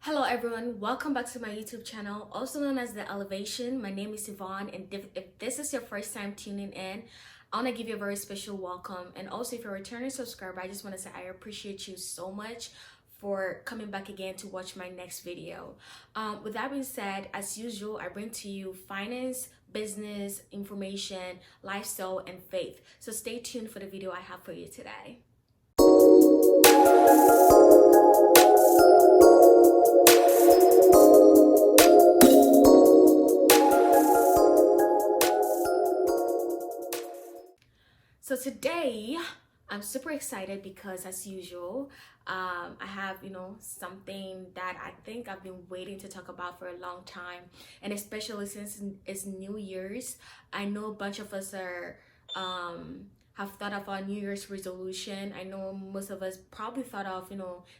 Hello everyone, welcome back to my YouTube channel, also known as The Elevation. My name is Yvonne, and if this is your first time tuning in, I want to give you a very special welcome. And also, if you're a returning subscriber, I just want to say I appreciate you so much for coming back again to watch my next video. With that being said, as usual, I bring to you finance, business, information, lifestyle, and faith. So stay tuned for the video I have for you today. So today I'm super excited because, as usual, I have something that I think I've been waiting to talk about for a long time, and especially since it's New Year's. I know a bunch of us are have thought of our New Year's resolution. I know most of us probably thought of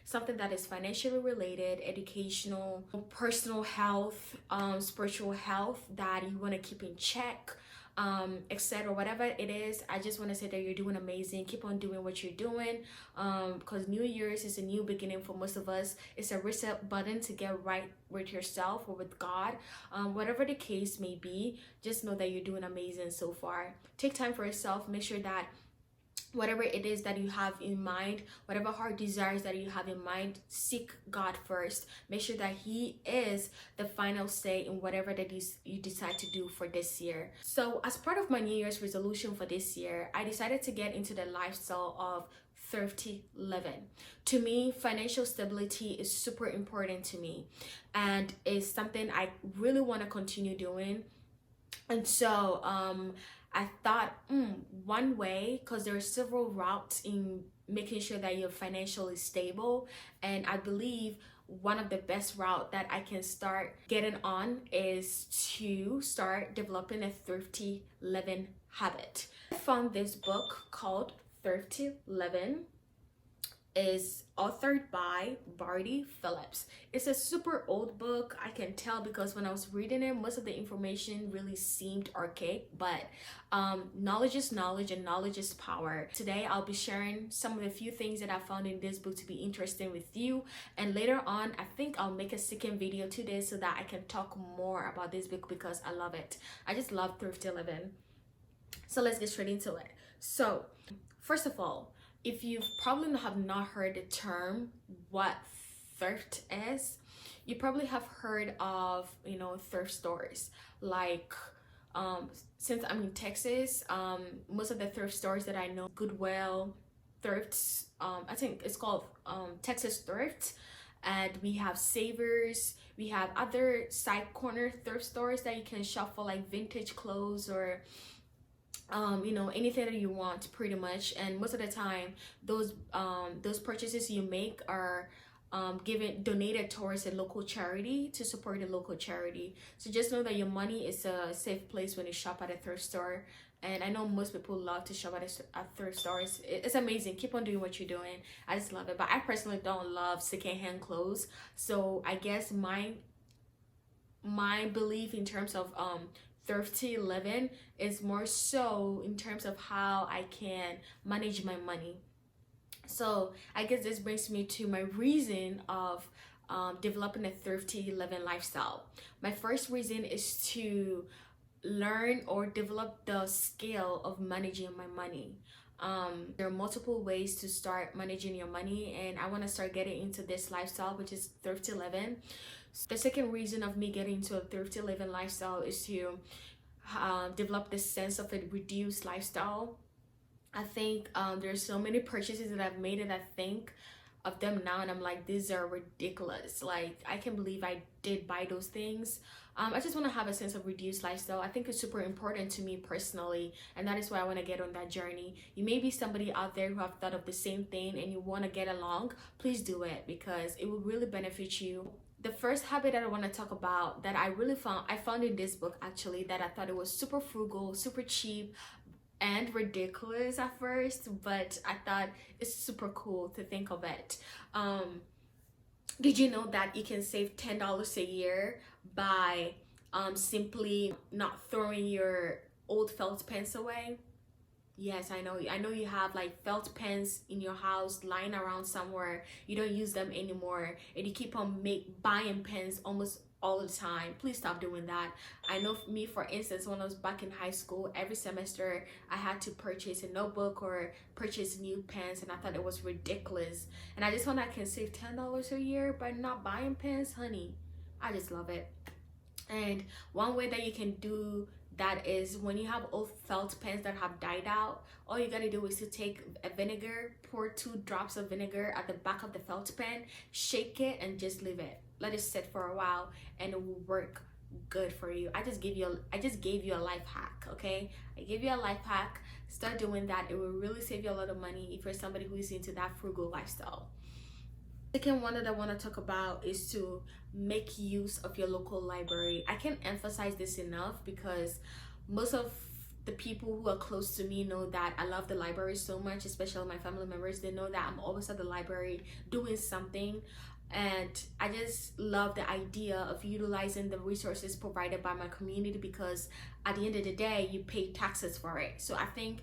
something that is financially related, educational, personal health, spiritual health that you want to keep in check, etc. Whatever it is, I just want to say that you're doing amazing. Keep on doing what you're doing, because New Year's is a new beginning for most of us. It's a reset button to get right with yourself or with God. Whatever the case may be, just know that you're doing amazing so far. Take time for yourself. Make sure that whatever it is that you have in mind, whatever heart desires that you have in mind, seek God first. Make sure that He is the final say in whatever that you decide to do for this year. So as part of my New Year's resolution for this year, I decided to get into the lifestyle of thrifty living. To me, financial stability is super important to me, and is something I really want to continue doing. And so I thought one way, because there are several routes in making sure that you're financially stable, and I believe one of the best route that I can start getting on is to start developing a thrifty living habit. I found this book called Thrifty Living. Is authored by Barty Phillips. It's a super old book. I can tell because when I was reading it, most of the information really seemed archaic, but knowledge is knowledge and knowledge is power. Today I'll be sharing some of the few things that I found in this book to be interesting with you, and later on I think I'll make a second video to this so that I can talk more about this book because I love it. I just love thrifty living. So let's get straight into it. So first of all, if you probably have not heard the term what thrift is, you probably have heard of thrift stores. Like since I'm in Texas, most of the thrift stores that I know, Goodwill, Thrifts, I think it's called Texas Thrift, and we have Savers, we have other side corner thrift stores that you can shop for like vintage clothes or anything that you want pretty much. And most of the time those purchases you make are donated towards a local charity to support the local charity. So just know that your money is a safe place when you shop at a thrift store. And I know most people love to shop at thrift stores. It's amazing. Keep on doing what you're doing. I just love it. But I personally don't love secondhand clothes. So I guess my belief in terms of thrifty living is more so in terms of how I can manage my money. So I guess this brings me to my reason of developing a thrifty living lifestyle. My first reason is to learn or develop the skill of managing my money. There are multiple ways to start managing your money, and I want to start getting into this lifestyle, which is thrifty living. The second reason of me getting into a thrifty living lifestyle is to develop this sense of a reduced lifestyle. I think there's so many purchases that I've made, and I think of them now and I'm like, these are ridiculous. Like, I can't believe I did buy those things. I just want to have a sense of reduced lifestyle. I think it's super important to me personally, and that is why I want to get on that journey. You may be somebody out there who have thought of the same thing and you want to get along. Please do it because it will really benefit you. The first habit that I want to talk about that I found in this book actually, that I thought it was super frugal, super cheap, and ridiculous at first, but I thought it's super cool to think of it. Did you know that you can save $10 a year by simply not throwing your old felt pens away? Yes, I know you have like felt pens in your house lying around somewhere. You don't use them anymore, and you keep on buying pens almost all the time. Please stop doing that. I know me, for instance, when I was back in high school, every semester I had to purchase a notebook or purchase new pens, and I thought it was ridiculous. And I just found I can save $10 a year by not buying pens, honey. I just love it. And one way that you can do that is when you have old felt pens that have died out, all you gotta do is to take a vinegar, pour 2 drops of vinegar at the back of the felt pen, shake it, and just leave it. Let it sit for a while, and it will work good for you. I just gave you a life hack, okay? I gave you a life hack. Start doing that. It will really save you a lot of money if you're somebody who is into that frugal lifestyle. Second one that I want to talk about is to make use of your local library. I can't emphasize this enough because most of the people who are close to me know that I love the library so much, especially my family members. They know that I'm always at the library doing something, and I just love the idea of utilizing the resources provided by my community, because at the end of the day you pay taxes for it. So I think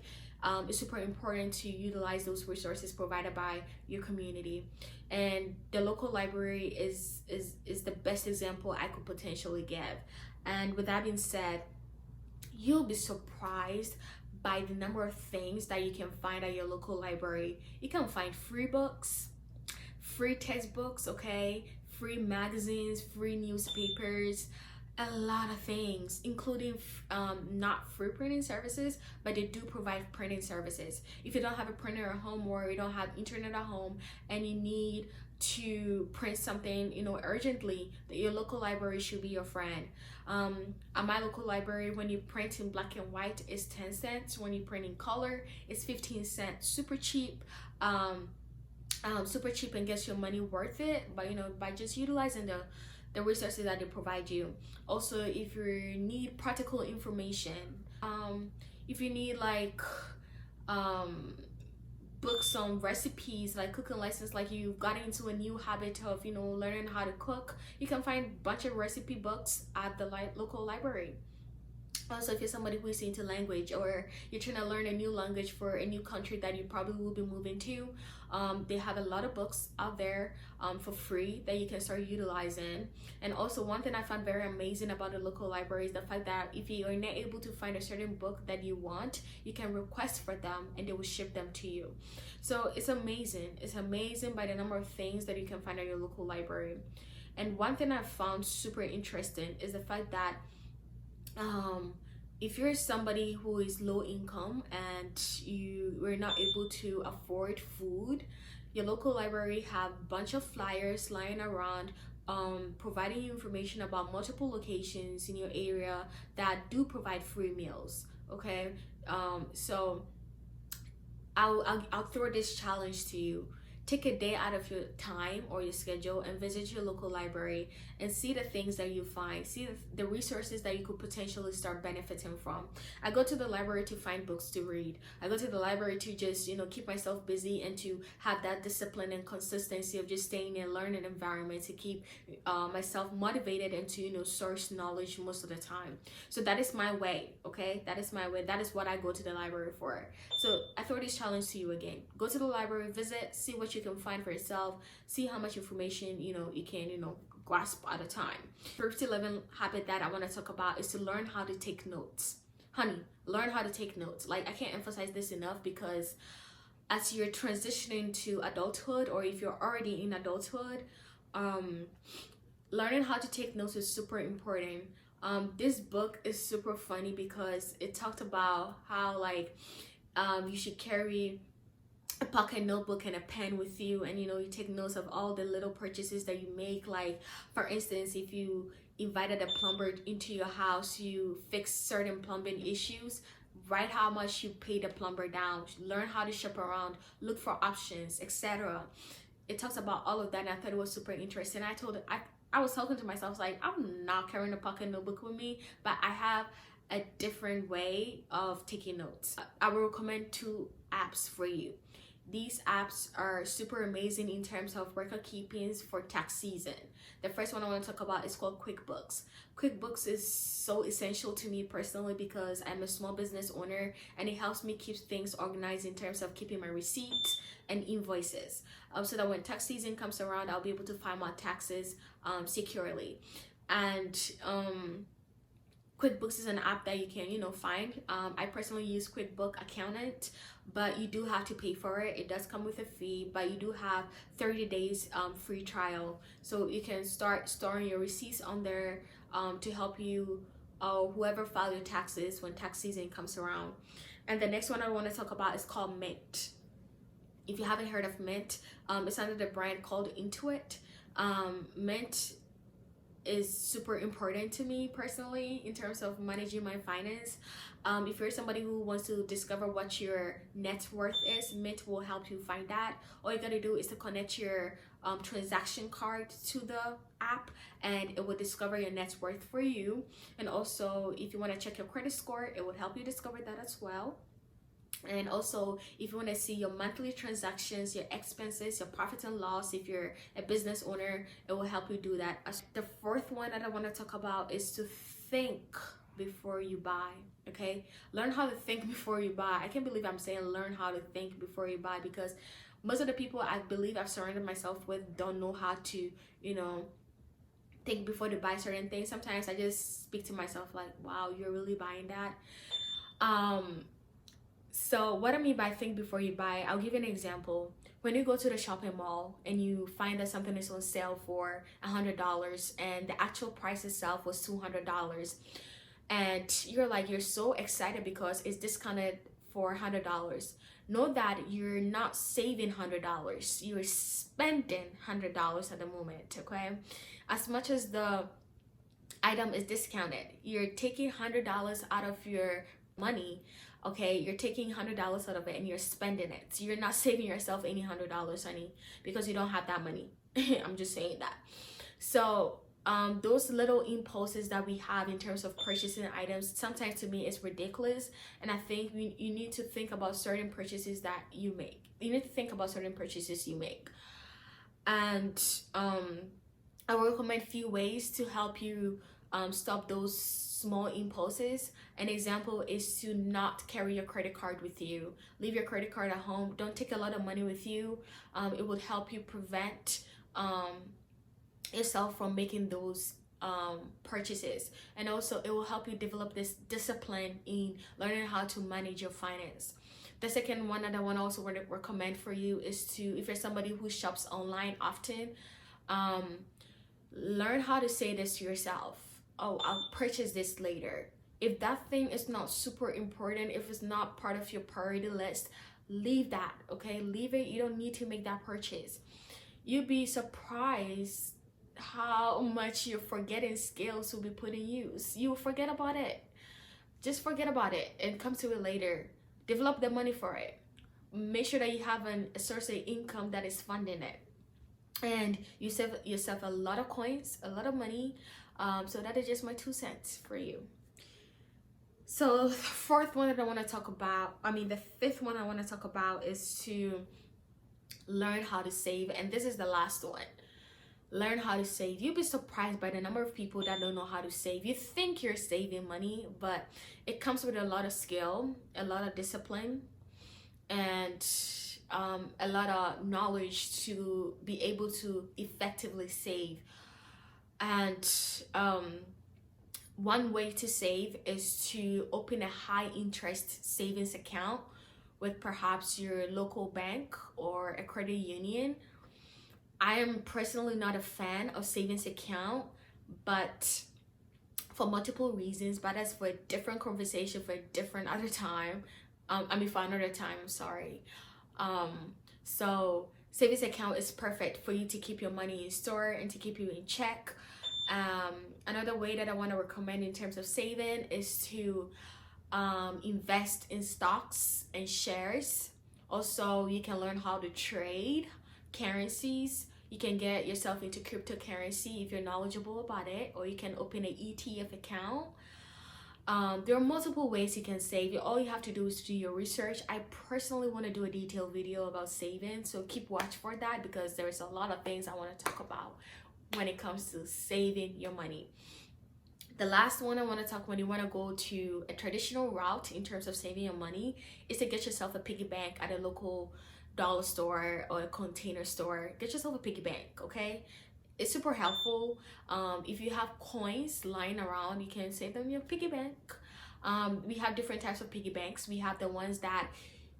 it's super important to utilize those resources provided by your community, and the local library is the best example I could potentially give. And with that being said, you'll be surprised by the number of things that you can find at your local library. You can find free books, free textbooks, okay, free magazines, free newspapers, a lot of things, including not free printing services, but they do provide printing services. If you don't have a printer at home, or you don't have internet at home, and you need to print something, urgently, your local library should be your friend. At my local library, when you print in black and white, it's 10 cents. When you print in color, it's 15 cents. Super cheap. Super cheap, and gets your money worth it, but by just utilizing the resources that they provide you. Also, if you need practical information, if you need like books on recipes, like cooking lessons, like you've gotten into a new habit of learning how to cook, you can find a bunch of recipe books at the local library. Also, if you're somebody who is into language, or you're trying to learn a new language for a new country that you probably will be moving to, they have a lot of books out there for free that you can start utilizing. And also, one thing I found very amazing about the local library is the fact that if you are not able to find a certain book that you want, you can request for them and they will ship them to you. So it's amazing. It's amazing by the number of things that you can find at your local library. And one thing I found super interesting is the fact that if you're somebody who is low income and you were not able to afford food, your local library have a bunch of flyers lying around, providing you information about multiple locations in your area that do provide free meals. Okay, so I'll throw this challenge to you. Take a day out of your time or your schedule and visit your local library and see the things that you find. See the resources that you could potentially start benefiting from. I go to the library to find books to read. I go to the library to just, keep myself busy and to have that discipline and consistency of just staying in a learning environment to keep myself motivated and to, source knowledge most of the time. So that is my way, okay? That is my way. That is what I go to the library for. So I throw this challenge to you again. Go to the library, visit, see what you can find for yourself, see how much information you can grasp at a time. First 11 habit that I want to talk about is to learn how to take notes. Honey, learn how to take notes. Like, I can't emphasize this enough, because as you're transitioning to adulthood, or if you're already in adulthood, learning how to take notes is super important. This book is super funny because it talked about how you should carry a pocket notebook and a pen with you, and you take notes of all the little purchases that you make. Like, for instance, if you invited a plumber into your house, you fix certain plumbing issues, write how much you paid the plumber down, learn how to shop around, look for options, etc. It talks about all of that, and I thought it was super interesting. I was talking to myself, like, I'm not carrying a pocket notebook with me, but I have a different way of taking notes. I will recommend 2 apps for you. These apps are super amazing in terms of record keepings for tax season. The first one I want to talk about is called QuickBooks. QuickBooks is so essential to me personally because I'm a small business owner, and it helps me keep things organized in terms of keeping my receipts and invoices, so that when tax season comes around, I'll be able to file my taxes securely. And QuickBooks is an app that you can, find. I personally use QuickBook Accountant, but you do have to pay for it. It does come with a fee, but you do have 30 days free trial. So you can start storing your receipts on there to help you, whoever file your taxes when tax season comes around. And the next one I want to talk about is called Mint. If you haven't heard of Mint, it's under the brand called Intuit. Mint is super important to me personally in terms of managing my finance. If you're somebody who wants to discover what your net worth is, Mint will help you find that. All you gotta do is to connect your transaction card to the app, and it will discover your net worth for you. And also, if you want to check your credit score, it will help you discover that as well. And also, if you want to see your monthly transactions, your expenses, your profit and loss, if you're a business owner, it will help you do that. The fourth one that I want to talk about is to think before you buy. Okay, learn how to think before you buy. I can't believe I'm saying learn how to think before you buy, because most of the people I believe I've surrounded myself with don't know how to, think before they buy certain things. Sometimes I just speak to myself like, wow, you're really buying that? So what I mean by think before you buy, I'll give you an example. When you go to the shopping mall and you find that something is on sale for $100 and the actual price itself was $200, and you're so excited because it's discounted for $100. Know that you're not saving $100, you're spending $100 at the moment. Okay, as much as the item is discounted, you're taking $100 out of your money. Okay, you're taking $100 out of it and you're spending it. So you're not saving yourself any $100, honey, because you don't have that money. I'm just saying that. So those little impulses that we have in terms of purchasing items, sometimes to me is ridiculous. And I think you need to think about certain purchases that you make. You need to think about certain purchases you make. And I will recommend a few ways to help you stop those small impulses. An example is to not carry your credit card with you. Leave your credit card at home. Don't take a lot of money with you. It would help you prevent yourself from making those purchases, and also it will help you develop this discipline in learning how to manage your finance. The second one that I want to also recommend for you is to, if you're somebody who shops online often, learn how to say this to yourself. Oh, I'll purchase this later. If that thing is not super important, if it's not part of your priority list, leave that. Okay, leave it. You don't need to make that purchase. You'd be surprised how much your forgetting skills will be put in use. You will forget about it. Just forget about it and come to it later. Develop the money for it. Make sure that you have a source of income that is funding it, and you save yourself a lot of coins, a lot of money. So that is just my 2 cents for you. So the fourth one that I want to talk about, the fifth one I want to talk about is to learn how to save. And this is the last one. Learn how to save. You'll be surprised by the number of people that don't know how to save. You think you're saving money, but it comes with a lot of skill, a lot of discipline, and a lot of knowledge to be able to effectively save. And one way to save is to open a high interest savings account with perhaps your local bank or a credit union. I am personally not a fan of savings account, but for multiple reasons, but that's for a different conversation for a different other time. For another time, I'm sorry. So savings account is perfect for you to keep your money in store and to keep you in check. Another way that I want to recommend in terms of saving is to invest in stocks and shares. Also, you can learn how to trade currencies. You can get yourself into cryptocurrency if you're knowledgeable about it, or you can open an ETF account. There are multiple ways you can save. All you have to do is to do your research. I personally want to do a detailed video about saving, so keep watch for that, because there's a lot of things I want to talk about when it comes to saving your money. The last one I want to talk when you want to go to a traditional route in terms of saving your money is to get yourself a piggy bank at a local dollar store or a container store. Get yourself a piggy bank, okay? It's super helpful. If you have coins lying around, you can save them in your piggy bank. We have different types of piggy banks. We have the ones that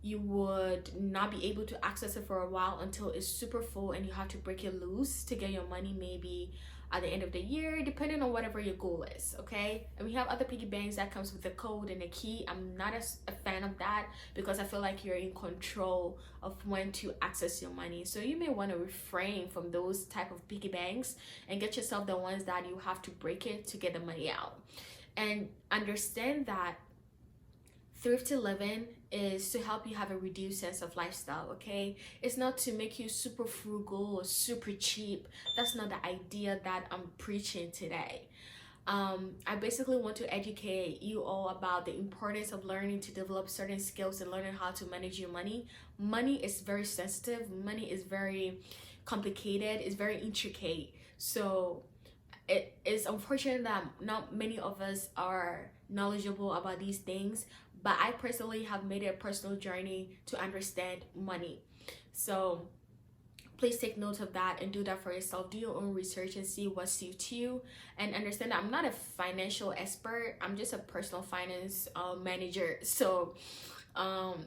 you would not be able to access it for a while until it's super full and you have to break it loose to get your money, maybe at the end of the year, depending on whatever your goal is, okay? And we have other piggy banks that comes with a code and a key. I'm not a fan of that, because I feel like you're in control of when to access your money. So you may want to refrain from those type of piggy banks and get yourself the ones that you have to break it to get the money out. And understand that thrifty living is to help you have a reduced sense of lifestyle, okay? It's not to make you super frugal or super cheap. That's not the idea that I'm preaching today. I basically want to educate you all about the importance of learning to develop certain skills and learning how to manage your money. Money is very sensitive. Money is very complicated. It's very intricate. So it is unfortunate that not many of us are knowledgeable about these things, but I personally have made it a personal journey to understand money. So please take note of that and do that for yourself. Do your own research and see what suits you, and understand that I'm not a financial expert. I'm just a personal finance manager. So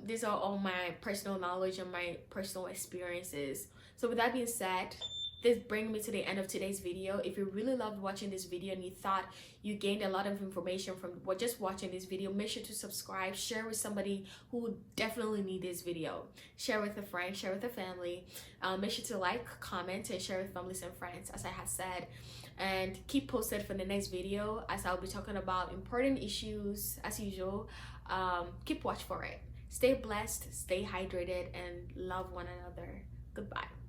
these are all my personal knowledge and my personal experiences. So with that being said, this brings me to the end of today's video. If you really loved watching this video and you thought you gained a lot of information from just watching this video, make sure to subscribe, share with somebody who would definitely need this video. Share with a friend, share with a family. Make sure to like, comment, and share with families and friends, as I have said. And keep posted for the next video, as I'll be talking about important issues as usual. Keep watch for it. Stay blessed, stay hydrated, and love one another. Goodbye.